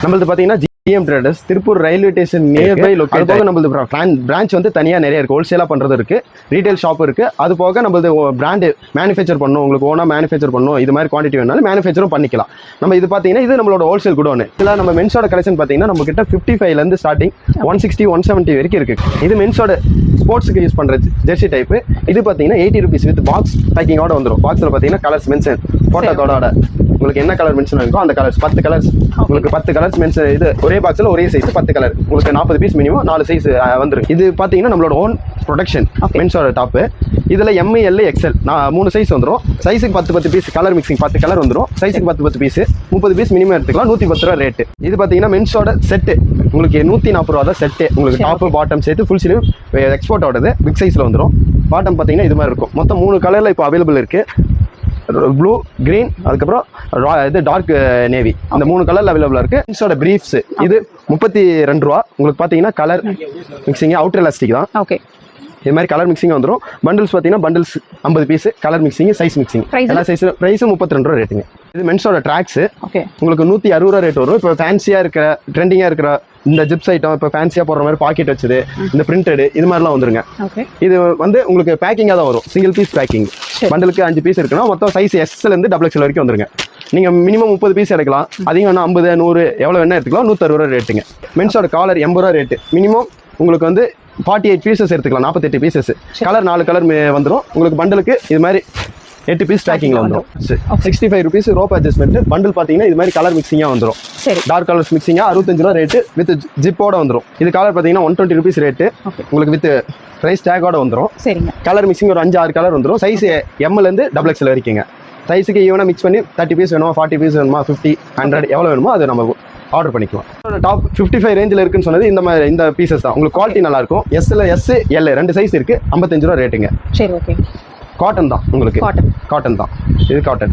நம்மளது பாத்தீங்கன்னா GM traders Tiruppur railway station nearby locate. அது போக நம்மளது பிரான்ச் வந்து தனியா நிறைய இருக்கு. ஹோல்சேலா பண்றது இருக்கு, ரீட்டைல் ஷாப் இருக்கு. அது போக நம்மளது பிராண்ட் மேனுஃபேக்சர் பண்ணணும், உங்களுக்கு ஓனா மேனுஃபேக்சர் பண்ணணும், இது மாதிரி குவான்டிட்டி வேணாலும் மேனுஃபேக்சரும் பண்ணிக்கலாம். நம்ம இது பாத்தீங்கன்னா இது நம்மளோட ஹோல்சேல் குடோன். இதுல நம்ம மென்ஸோட கலெக்ஷன் பாத்தீங்கன்னா நம்ம கிட்ட 55 ல இருந்து ஸ்டார்டிங் 160 170 வரைக்கும் இருக்கு. இது மென்ஸோட ஸ்போர்ட்ஸ்க்கு யூஸ் பண்ற ஜெர்சி டைப். இது பாத்தீங்கன்னா 80 rupees வித் பாக்ஸ் பேக்கிங்கோட வந்துடும். பாக்ஸ்ல பாத்தீங்கன்னா கலர்ஸ் மென்ஷன் போட்டோ கோடோட உங்களுக்கு என்ன கலர் மென்ஷன் இருக்கோ அந்த கலர்ஸ் 10 கலர்ஸ் உங்களுக்கு 10 கலர்ஸ் மென்ஷன். இது ஒரே பாக்ஸ்ல ஒரே சைஸ் 10 கலர் உங்களுக்கு 40 பீஸ் மினிமம் 4 சைஸ் வந்துரும். இது பாத்தீங்கன்னா நம்மளோட ஓன் ப்ரொடக்ஷன் மென்ஸோட டாப். இதுல ML XL 3 சைஸ் வந்துரும். சைஸுக்கு 10 பீஸ் கலர் மிக்சிங் 10 கலர் வந்துரும். சைஸுக்கு 10 பீஸ் 30 பீஸ் மினிமம் எடுத்துக்கலாம். 110 ரூபா ரேட். இது பாத்தீங்கன்னா மென்ஸோட செட் உங்களுக்கு 140 ரூபா தான் செட். உங்களுக்கு டாப் பாட்டம் சேர்த்து ஃபுல் ஸ்லீவ் எக்ஸ்போர்ட் ஆகுது. பிக் சைஸ்ல வந்துரும். பாட்டம் பாத்தீங்கன்னா இது மாதிரி இருக்கும். மொத்தம் 3 கலர்ல இப்போ அவைலபிள் இருக்கு. ப்ளூ, கிரீன், அதுக்கப்புறம் இது டார்க் நேவி. அந்த 3 கலர்ல அவைலபிளா இருக்கு. ஜீன்ஸோட பிரீஃப்ஸ் இது 32 ரூபா. உங்களுக்கு பாத்தீங்கன்னா கலர் மிக்சிங் அவுட்டர் எலாஸ்டிக் தான். ஓகே, இது மாதிரி கலர் மிக்சிங் வந்துடும். பண்டில்ஸ் பார்த்தீங்கன்னா bundles 50 piece colour mixing size mixing எல்லா சைஸ் பிரைஸ் 32 ரூபா ரேட்டுங்க. இது மென்ஸோட ட்ராக்ஸ் உங்களுக்கு 160 ரூபா ரேட் வரும். இப்போ ஃபேன்சியா இருக்கிற ட்ரெண்டிங்கா இருக்கிற இந்த ஜிப்ஸ் ஐட்டம், இப்போ ஃபேன்சியா போடுற மாதிரி பாக்கெட் வச்சது, இந்த பிரிண்டட் இது மாதிரிலாம் வந்துருங்க. இது வந்து உங்களுக்கு பேக்கிங்காக தான் வரும். Single piece packing. பண்டலுக்கு 5 பீஸ் இருக்குன்னா மொத்தம் சைஸ் SL இருந்து XXL வரைக்கும் வந்துருங்க. நீங்க மினிமம் 30 பீஸ் எடுக்கலாம். அதிகம் வேணா 50 100 எவ்வளவு வேணா எடுத்துக்கலாம். 160 ரூபா ரேட்டுங்க. மென்ஸோட காலர் 80 ரூபா ரேட்டு. மினிமம் உங்களுக்கு வந்து 48 பீசஸ் எடுத்துக்கலாம். 48 பீசஸ் கலர் 4 கலர் வந்துடும். உங்களுக்கு பண்டலுக்கு இது மாதிரி 8 பீஸ் பேக்கிங்ல வந்துடும். 65 rupees ரோப் அட்ஜஸ்ட்மெண்ட். பண்டில் பாத்தீங்கன்னா இது மாதிரி கலர் மிக்சிங்கா வந்துடும். டார்க் கலர்ஸ் மிக்சிங்கா 65 ரூபா ரேட்டு வித் ஜிப்போட வந்துடும். இது கலர் பாத்தீங்கன்னா 120 rupees ரேட்டு. உங்களுக்கு வித் பிரைஸ் டேக்கோட வந்துடும். கலர் மிக்சிங் ஒரு 5-6 கலர் வந்துடும். சைஸ் ML இருந்து XXL வரைக்குங்க. சைஸுக்கு ஈவனா மிக்ஸ் பண்ணி 30 பீஸ் வேணுமா, 40 பீஸ் வேணுமா, 50 100 எவ்வளவு வேணுமோ அது நம்ம ஆர்டர் பண்ணிக்கலாம். டாப் 55 ரேஞ்சில் இருக்குன்னு சொன்னது இந்த மாதிரி இந்த பீசஸ் தான். உங்களுக்கு குவாலிட்டி நல்லா இருக்கும். S, L 2 சைஸ் இருக்கு. 55 ரூபா ரேட்டுங்க. சரி, ஓகே. காட்டன் தான். உங்களுக்கு காட்டன் தான். இது காட்டன்.